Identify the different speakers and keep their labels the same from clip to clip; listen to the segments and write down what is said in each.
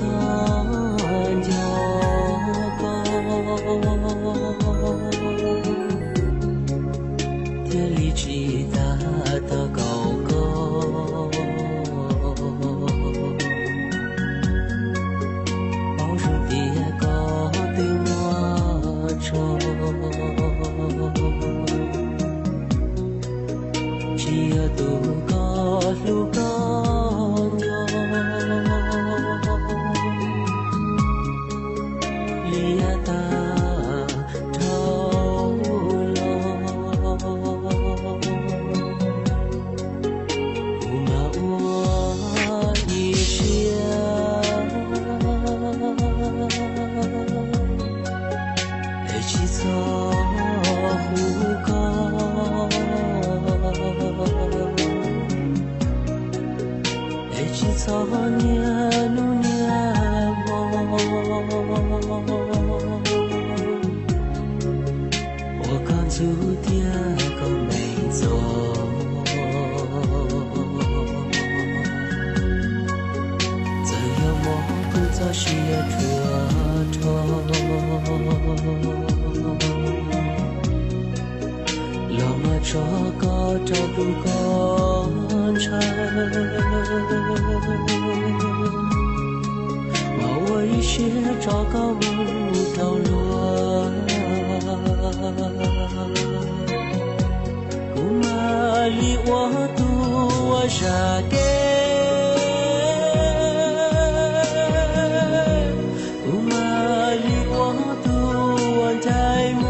Speaker 1: son gió có thiên lý chỉ ta ta cầu có bao dung tia có tiếng hoa trôi chỉ ở tu có lu có nhau lia ta thâu lo uma ua đi chia để chỉ cho hu có chỉ cho nhớ nu nhớ我刚注定够没走，怎样么不再是蹉跎，老么这个找不够长。我一些找个木头路，古马里我渡我沙给，古马里我渡我台木，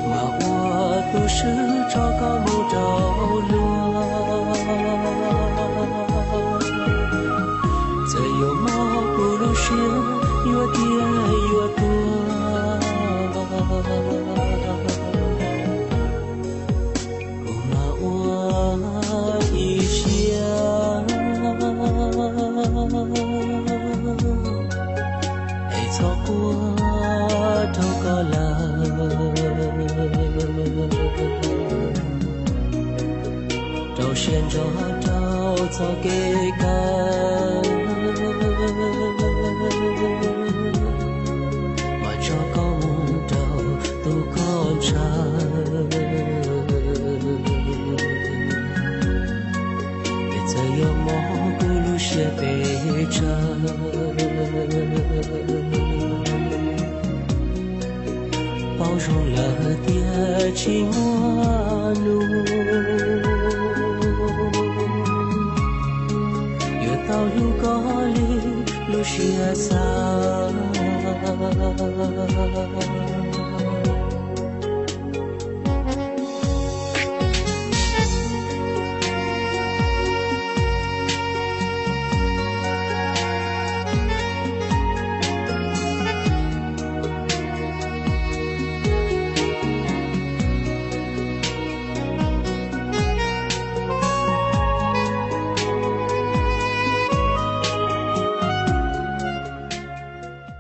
Speaker 1: 嘛我不是找个木头路。再有么不如是越跌越多，不嘛我一想，爱错过头个了，找现找找早给干。mà cho con đầu tu con trai để giờ yêu mô cô lu xe về trời bao dung là tia chỉ hoa nụ yêu tao lu có ly lu xia xa